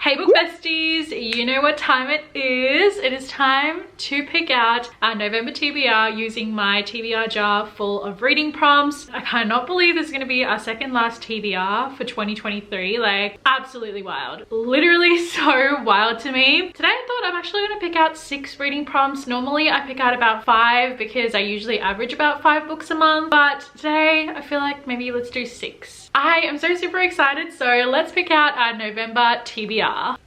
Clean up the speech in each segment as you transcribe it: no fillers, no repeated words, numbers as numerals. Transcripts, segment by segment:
Hey book besties, you know what time it is. It is time to pick out our November TBR using my TBR jar full of reading prompts. I cannot believe this is going to be our second last TBR for 2023. Like, absolutely wild. Literally so wild to me. Today I thought I'm actually going to pick out 6 reading prompts. Normally I pick out about 5 because I usually average about 5 books a month. But today I feel like maybe let's do 6. I am so super excited, so let's pick out our November TBR.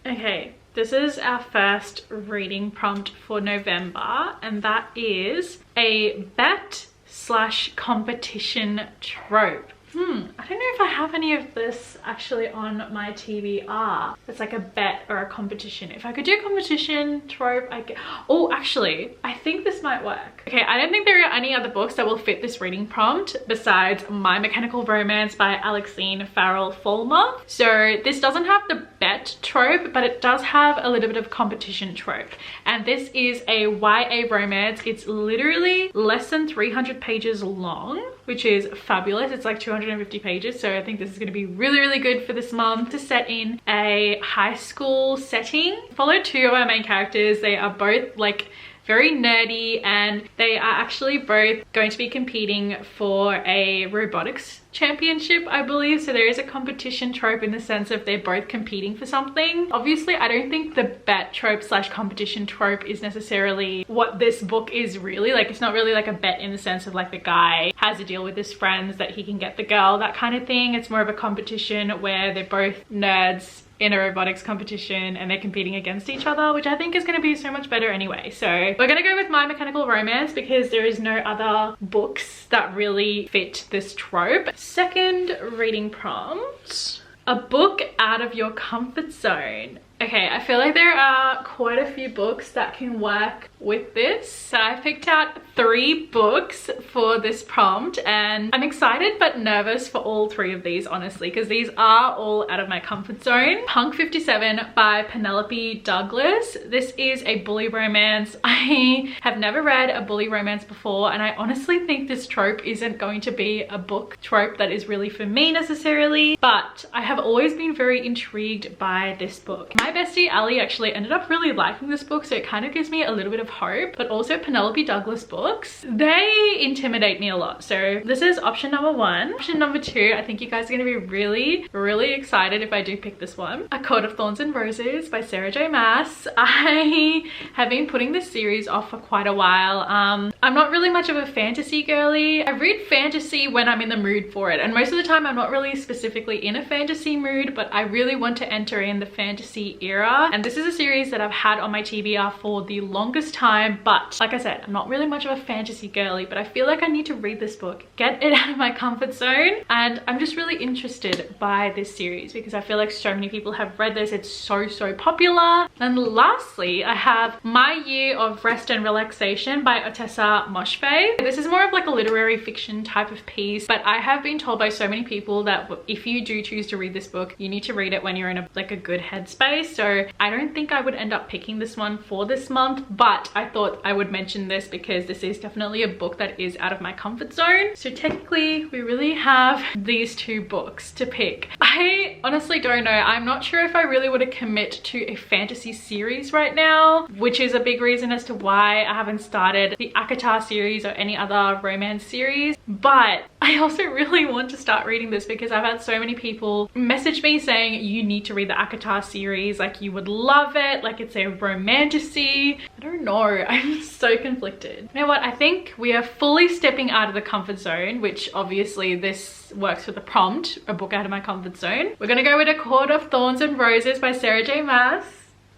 Okay, this is our first reading prompt for November, and that is a bet/competition trope. I don't know if I have any of this actually on my TBR. It's like a bet or a competition. If I could do competition trope, I get... Oh, actually, I think this might work. Okay, I don't think there are any other books that will fit this reading prompt besides My Mechanical Romance by Alexine Farrell Fulmer. So this doesn't have the bet trope, but it does have a little bit of competition trope. And this is a YA romance. It's literally less than 300 pages long, which is fabulous. It's like 250 pages, so I think this is going to be really, really good for this month. To set in a high school setting. Follow 2 of our main characters. They are both like very nerdy, and they are actually both going to be competing for a robotics championship, I believe. So there is a competition trope in the sense of they're both competing for something. Obviously, I don't think the bet trope / competition trope is necessarily what this book is really. Like, it's not really like a bet in the sense of like the guy has a deal with his friends that he can get the girl, that kind of thing. It's more of a competition where they're both nerds in a robotics competition and they're competing against each other, which I think is going to be so much better anyway. So we're going to go with My Mechanical Romance because there is no other books that really fit this trope. Second reading prompt, a book out of your comfort zone. Okay, I feel like there are quite a few books that can work with this. So I picked out 3 books for this prompt, and I'm excited but nervous for all 3 of these, honestly, because these are all out of my comfort zone. Punk 57 by Penelope Douglas. This is a bully romance. I have never read a bully romance before, and I honestly think this trope isn't going to be a book trope that is really for me necessarily, but I have always been very intrigued by this book. My bestie Ali actually ended up really liking this book, so it kind of gives me a little bit of hope. But also Penelope Douglas books, they intimidate me a lot. So this is option number 1. Option number 2, I think you guys are going to be really, really excited if I do pick this one. A Court of Thorns and Roses by Sarah J Maas. I have been putting this series off for quite a while. I'm not really much of a fantasy girly. I read fantasy when I'm in the mood for it, and most of the time I'm not really specifically in a fantasy mood, but I really want to enter in the fantasy era. And this is a series that I've had on my TBR for the longest time, but like I said, I'm not really much of a fantasy girly, but I feel like I need to read this book, get it out of my comfort zone, and I'm just really interested by this series because I feel like so many people have read this. It's so popular. And lastly, I have My Year of Rest and Relaxation by Otessa Moshfegh. This is more of like a literary fiction type of piece, but I have been told by so many people that if you do choose to read this book, you need to read it when you're in a good headspace. So I don't think I would end up picking this one for this month, but I thought I would mention this because this is definitely a book that is out of my comfort zone. So technically we really have these 2 books to pick. I honestly don't know. I'm not sure if I really want to commit to a fantasy series right now, which is a big reason as to why I haven't started the ACOTAR series or any other romance series. But I also really want to start reading this because I've had so many people message me saying you need to read the ACOTAR series, like you would love it, like it's a romantasy. I don't know, I'm so conflicted. You know what, I think we are fully stepping out of the comfort zone, which obviously this works for the prompt, a book out of my comfort zone. We're gonna go with A Court of Thorns and Roses by Sarah J Maas.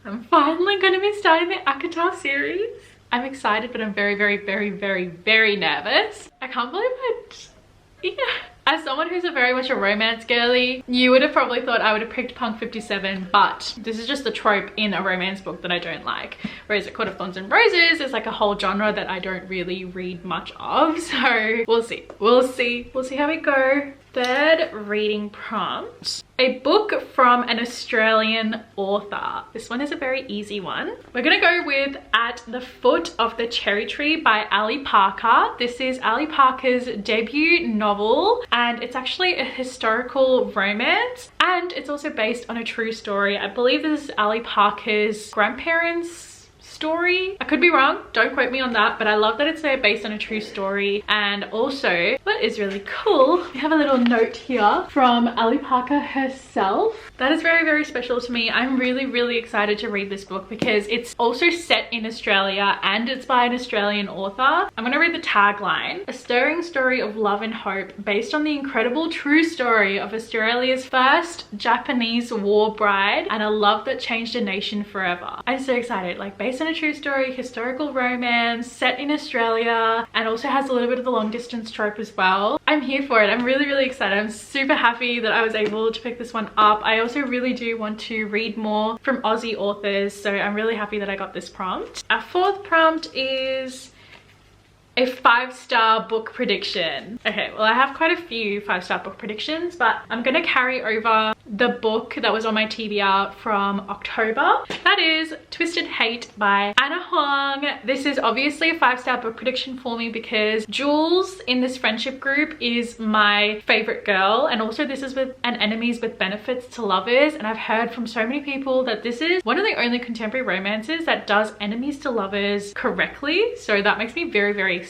I'm finally gonna be starting the ACOTAR series. I'm excited, but I'm very nervous. I can't believe it. Yeah. As someone who's very much a romance girly, you would have probably thought I would have picked Punk 57, but this is just a trope in a romance book that I don't like. Whereas A Court of Thorns and Roses is like a whole genre that I don't really read much of. So we'll see. We'll see how we go. Third reading prompt, a book from an Australian author. This one is a very easy one. We're gonna go with At the Foot of the Cherry Tree by Ali Parker. This is Ali Parker's debut novel, and it's actually a historical romance, and it's also based on a true story. I believe this is Ali Parker's grandparents' story. I could be wrong, don't quote me on that, but I love that it's based on a true story. And also, what is really cool, we have a little note here from Ali Parker herself. That is very, very special to me. I'm really, really excited to read this book because it's also set in Australia and it's by an Australian author. I'm gonna read the tagline. A stirring story of love and hope based on the incredible true story of Australia's first Japanese war bride and a love that changed a nation forever. I'm so excited, like based on a true story, historical romance, set in Australia, and also has a little bit of the long distance trope as well. I'm here for it. I'm really, really excited. I'm super happy that I was able to pick this one up. I also really do want to read more from Aussie authors, so I'm really happy that I got this prompt. Our fourth prompt is a 5-star book prediction. Okay, well I have quite a few 5-star book predictions, but I'm gonna carry over the book that was on my TBR from October. That is Twisted Hate by Anna Huang. This is obviously a 5-star book prediction for me because Jules in this friendship group is my favorite girl, and also this is with an enemies with benefits to lovers, and I've heard from so many people that this is one of the only contemporary romances that does enemies to lovers correctly, so that makes me very, very excited.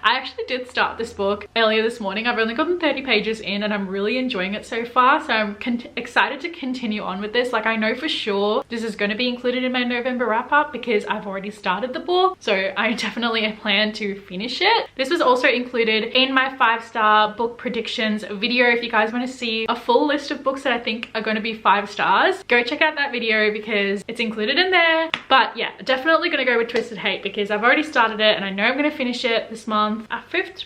I actually did start this book earlier this morning. I've only gotten 30 pages in and I'm really enjoying it so far, so I'm excited to continue on with this. Like, I know for sure this is going to be included in my November wrap-up because I've already started the book, so I definitely plan to finish it. This was also included in my 5-star book predictions video. If you guys want to see a full list of books that I think are going to be 5 stars, go check out that video because it's included in there. But yeah, definitely going to go with Twisted Hate because I've already started it and I know I'm going to finish it this month. Our fifth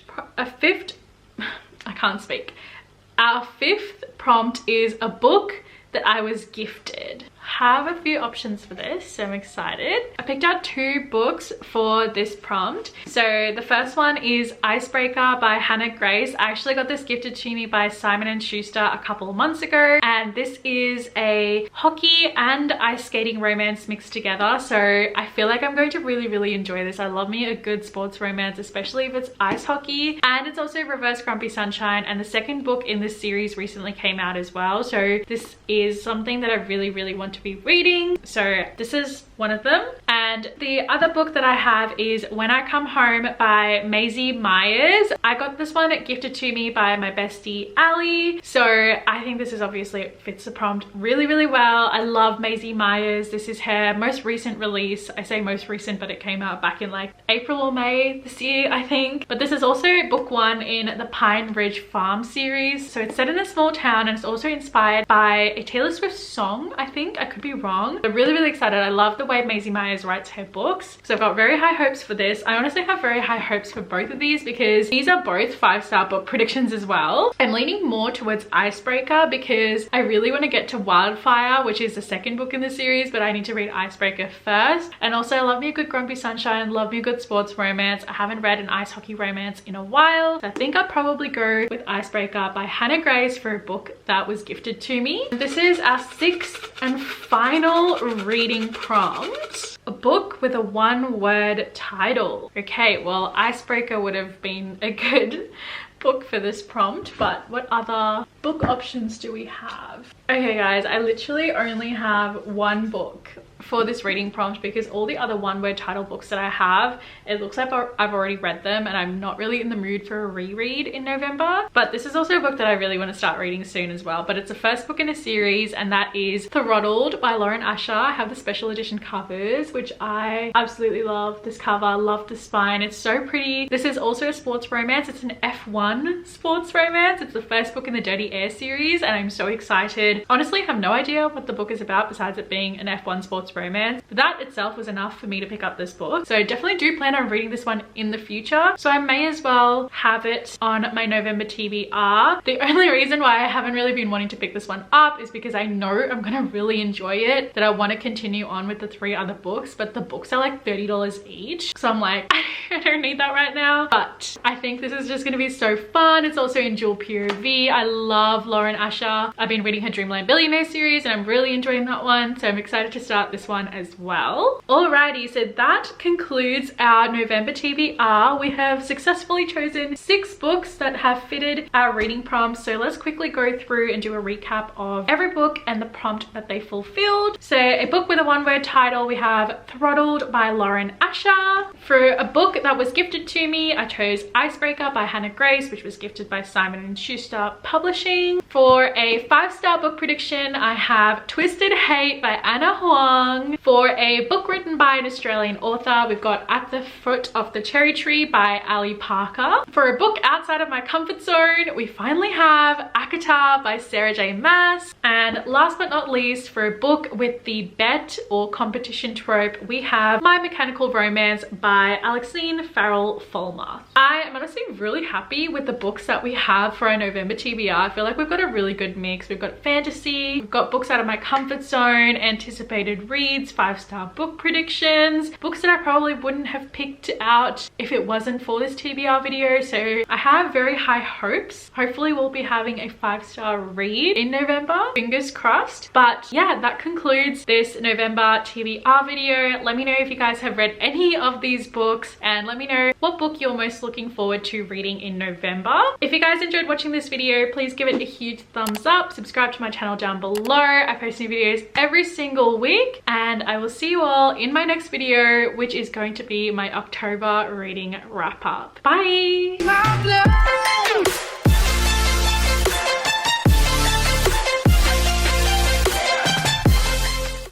prompt is a book that I was gifted. Have a few options for this, so I'm excited. I picked out 2 books for this prompt. So the first one is Icebreaker by Hannah Grace. I actually got this gifted to me by Simon & Schuster a couple of months ago, and this is a hockey and ice skating romance mixed together, so I feel like I'm going to really, really enjoy this. I love me a good sports romance, especially if it's ice hockey, and it's also Reverse Grumpy Sunshine, and the second book in this series recently came out as well, so this is something that I really, really want to be reading, so this is one of them. And the other book that I have is When I Come Home by Maisie Myers. I got this one gifted to me by my bestie Ali, so I think this is obviously fits the prompt really, really well. I love Maisie Myers. This is her most recent release. I say most recent, but it came out back in like April or May this year, I think. But this is also book 1 in the Pine Ridge Farm series, so it's set in a small town and it's also inspired by a Taylor Swift song, I think. I could be wrong. I'm really, really excited. I love the way Maisie Myers writes her books, so I've got very high hopes for this. I honestly have very high hopes for both of these because these are both 5-star book predictions as well. I'm leaning more towards Icebreaker because I really want to get to Wildfire, which is the second book in the series, but I need to read Icebreaker first. And also I love me a good Grumpy Sunshine, love me a good sports romance. I haven't read an ice hockey romance in a while, so I think I'll probably go with Icebreaker by Hannah Grace for a book that was gifted to me. This is our 6th and final reading prompt. A book with a 1-word title. Okay, well, Icebreaker would have been a good book for this prompt, but what other book options do we have? Okay guys, I literally only have 1 book for this reading prompt because all the other 1-word title books that I have, it looks like I've already read them and I'm not really in the mood for a reread in November. But this is also a book that I really want to start reading soon as well, but it's the first book in a series, and that is Throttled by Lauren Asher. I have the special edition covers, which I absolutely love. This cover, love the spine, it's so pretty. This is also a sports romance. It's an F1 sports romance. It's the first book in the Dirty Air series and I'm so excited. Honestly, I have no idea what the book is about besides it being an F1 sports sports romance. But that itself was enough for me to pick up this book. So definitely do plan on reading this one in the future. So I may as well have it on my November TBR. The only reason why I haven't really been wanting to pick this one up is because I know I'm gonna really enjoy it, that I want to continue on with the 3 other books, but the books are like $30 each. So I'm like, I don't need that right now. But I think this is just gonna be so fun. It's also in dual POV. I love Lauren Asher. I've been reading her Dreamland Billionaire series and I'm really enjoying that one. So I'm excited to start this one as well. Alrighty, so that concludes our November TBR. We have successfully chosen 6 books that have fitted our reading prompts. So let's quickly go through and do a recap of every book and the prompt that they fulfilled. So a book with a one-word title, we have Throttled by Lauren Asher. For a book that was gifted to me, I chose Icebreaker by Hannah Grace, which was gifted by Simon & Schuster Publishing. For a 5-star book prediction, I have Twisted Hate by Anna Huang. For a book written by an Australian author, we've got At the Foot of the Cherry Tree by Ali Parker. For a book outside of my comfort zone, we finally have Akatar by Sarah J. Maas. And last but not least, for a book with the bet or competition trope, we have My Mechanical Romance by Alexine Farrell-Fulmer. I am honestly really happy with the books that we have for our November TBR. I feel like we've got a really good mix. We've got fantasy, we've got books out of my comfort zone, anticipated reads, 5-star book predictions, books that I probably wouldn't have picked out if it wasn't for this TBR video. So I have very high hopes. Hopefully we'll be having a 5-star read in November, fingers crossed. But yeah, that concludes this November TBR video. Let me know if you guys have read any of these books and let me know what book you're most looking forward to reading in November. If you guys enjoyed watching this video, please give it a huge thumbs up, subscribe to my channel down below. I post new videos every single week and I will see you all in my next video, which is going to be my October reading wrap up. Bye!